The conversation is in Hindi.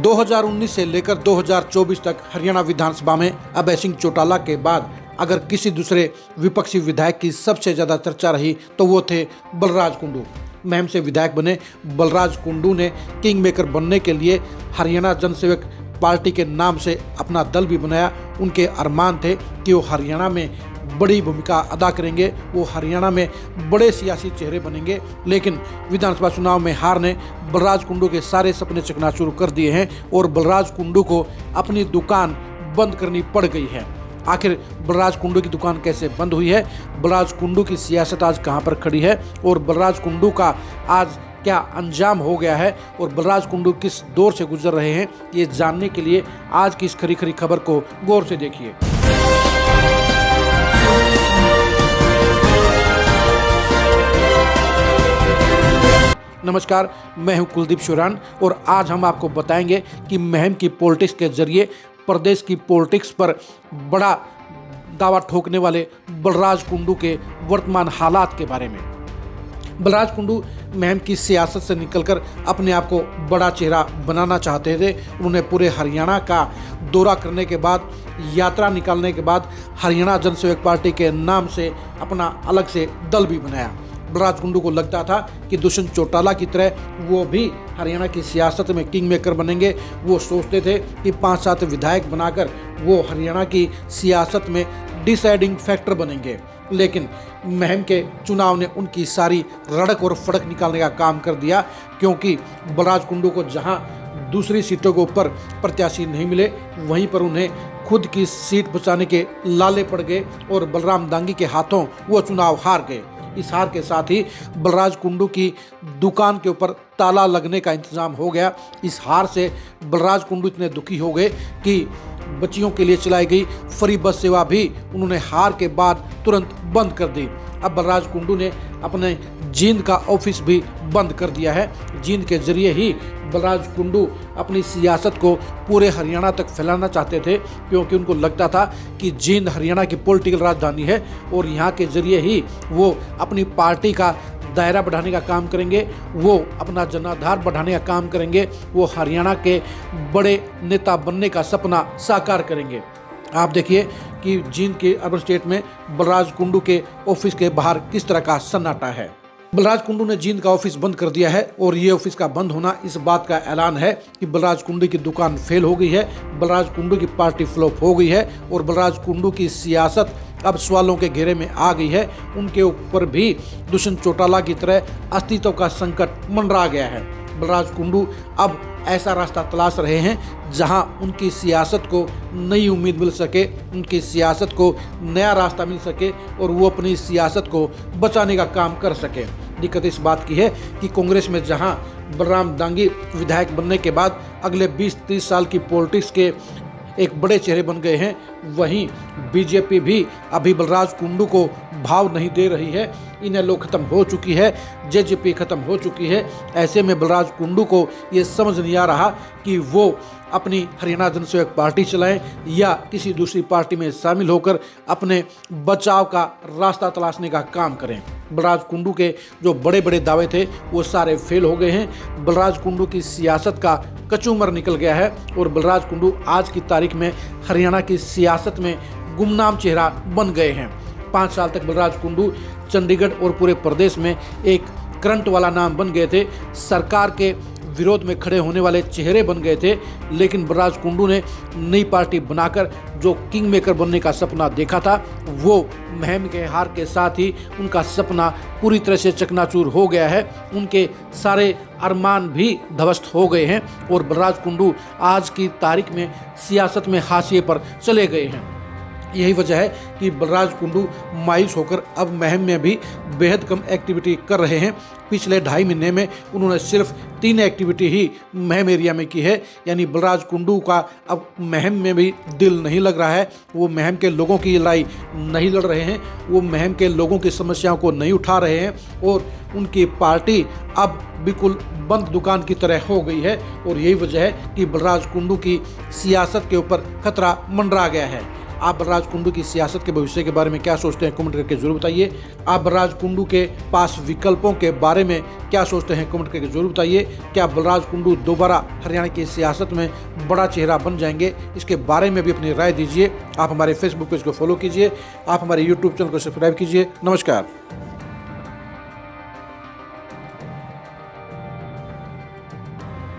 2019 से लेकर 2024 तक हरियाणा विधानसभा में अभय सिंह चौटाला के बाद अगर किसी दूसरे विपक्षी विधायक की सबसे ज्यादा चर्चा रही तो वो थे बलराज कुंडू। महम से विधायक बने बलराज कुंडू ने किंग मेकर बनने के लिए हरियाणा जनसेवक पार्टी के नाम से अपना दल भी बनाया। उनके अरमान थे कि वो हरियाणा में बड़ी भूमिका अदा करेंगे, वो हरियाणा में बड़े सियासी चेहरे बनेंगे। लेकिन विधानसभा चुनाव में हार ने बलराज कुंडू के सारे सपने चकनाचूर कर दिए हैं और बलराज कुंडू को अपनी दुकान बंद करनी पड़ गई है। आखिर बलराज कुंडू की दुकान कैसे बंद हुई है, बलराज कुंडू की सियासत आज कहां पर खड़ी है और बलराज कुंडू का आज क्या अंजाम हो गया है और बलराज कुंडू किस दौर से गुजर रहे हैं, ये जानने के लिए आज की इस खरी खरी खबर को गौर से देखिए। नमस्कार, मैं हूं कुलदीप शुरान और आज हम आपको बताएंगे कि महम की पॉलिटिक्स के जरिए प्रदेश की पॉलिटिक्स पर बड़ा दावा ठोकने वाले बलराज कुंडू के वर्तमान हालात के बारे में। बलराज कुंडू महम की सियासत से निकलकर अपने आप को बड़ा चेहरा बनाना चाहते थे। उन्होंने पूरे हरियाणा का दौरा करने के बाद, यात्रा निकालने के बाद हरियाणा जनसेवक पार्टी के नाम से अपना अलग से दल भी बनाया। बलराज कुंडू को लगता था कि दुष्यंत चौटाला की तरह वो भी हरियाणा की सियासत में किंग मेकर बनेंगे। वो सोचते थे कि 5-7 विधायक बनाकर वो हरियाणा की सियासत में डिसाइडिंग फैक्टर बनेंगे। लेकिन महम के चुनाव ने उनकी सारी रड़क और फड़क निकालने का काम कर दिया, क्योंकि बलराज कुंडू को जहां दूसरी सीटों के ऊपर प्रत्याशी नहीं मिले, वहीं पर उन्हें खुद की सीट बचाने के लाले पड़ गए और बलराम दांगी के हाथों वो चुनाव हार गए। इस हार के साथ ही बलराज कुंडू की दुकान के ऊपर ताला लगने का इंतजाम हो गया। इस हार से बलराज कुंडू इतने दुखी हो गए कि बच्चियों के लिए चलाई गई फ्री बस सेवा भी उन्होंने हार के बाद तुरंत बंद कर दी। अब बलराज कुंडू ने अपने जींद का ऑफिस भी बंद कर दिया है। जींद के जरिए ही बलराज कुंडू अपनी सियासत को पूरे हरियाणा तक फैलाना चाहते थे, क्योंकि उनको लगता था कि जींद हरियाणा की पॉलिटिकल राजधानी है और यहाँ के जरिए ही वो अपनी पार्टी का दायरा बढ़ाने का काम करेंगे, वो अपना जनाधार बढ़ाने का काम करेंगे, वो हरियाणा के बड़े नेता बनने का सपना साकार करेंगे। आप देखिए कि जींद के अर्बन स्टेट में बलराज कुंडू के ऑफिस के बाहर किस तरह का सन्नाटा है। बलराज कुंडू ने जींद का ऑफिस बंद कर दिया है और ये ऑफिस का बंद होना इस बात का ऐलान है कि बलराज कुंडू की दुकान फेल हो गई है, बलराज कुंडू की पार्टी फ्लॉप हो गई है और बलराज कुंडू की सियासत अब सवालों के घेरे में आ गई है। उनके ऊपर भी दुष्यंत चौटाला की तरह अस्तित्व का संकट मंडरा गया है। बलराज कुंडू अब ऐसा रास्ता तलाश रहे हैं जहां उनकी सियासत को नई उम्मीद मिल सके, उनकी सियासत को नया रास्ता मिल सके और वो अपनी सियासत को बचाने का काम कर सके। दिक्कत इस बात की है कि कांग्रेस में जहां बलराम दांगी विधायक बनने के बाद अगले 20-30 साल की पॉलिटिक्स के एक बड़े चेहरे बन गए हैं, वहीं बीजेपी भी अभी बलराज कुंडू को भाव नहीं दे रही है। इनेलो खत्म हो चुकी है, जेजेपी खत्म हो चुकी है। ऐसे में बलराज कुंडू को ये समझ नहीं आ रहा कि वो अपनी हरियाणा जनसेवक पार्टी चलाएं या किसी दूसरी पार्टी में शामिल होकर अपने बचाव का रास्ता तलाशने का काम करें। बलराज कुंडू के जो बड़े बड़े दावे थे वो सारे फेल हो गए हैं। बलराज कुंडू की सियासत का कचूमर निकल गया है और बलराज कुंडू आज की तारीख में हरियाणा की सियासत में गुमनाम चेहरा बन गए हैं। 5 साल तक बलराज कुंडू चंडीगढ़ और पूरे प्रदेश में एक करंट वाला नाम बन गए थे, सरकार के विरोध में खड़े होने वाले चेहरे बन गए थे। लेकिन बलराज कुंडू ने नई पार्टी बनाकर जो किंग मेकर बनने का सपना देखा था, वो महम के हार के साथ ही उनका सपना पूरी तरह से चकनाचूर हो गया है। उनके सारे अरमान भी ध्वस्त हो गए हैं और बलराज कुंडू आज की तारीख में सियासत में हाशिए पर चले गए हैं। यही वजह है कि बलराज कुंडू मायूस होकर अब महम में भी बेहद कम एक्टिविटी कर रहे हैं। पिछले 2.5 महीने में उन्होंने सिर्फ 3 एक्टिविटी ही महम एरिया में की है, यानी बलराज कुंडू का अब महम में भी दिल नहीं लग रहा है। वो महम के लोगों की लड़ाई नहीं लड़ रहे हैं, वो महम के लोगों की समस्याओं को नहीं उठा रहे हैं और उनकी पार्टी अब बिल्कुल बंद दुकान की तरह हो गई है। और यही वजह है कि बलराज कुंडू की सियासत के ऊपर खतरा मंडरा गया है। आप बलराज कुंडू की सियासत के भविष्य के बारे में क्या सोचते हैं, कमेंट करके जरूर बताइए। आप बलराज कुंडू के पास विकल्पों के बारे में क्या सोचते हैं, कमेंट करके जरूर बताइए। क्या बलराज कुंडू दोबारा हरियाणा की सियासत में बड़ा चेहरा बन जाएंगे, इसके बारे में भी अपनी राय दीजिए। आप हमारे फेसबुक पेज को फॉलो कीजिए, आप हमारे यूट्यूब चैनल को सब्सक्राइब कीजिए। नमस्कार।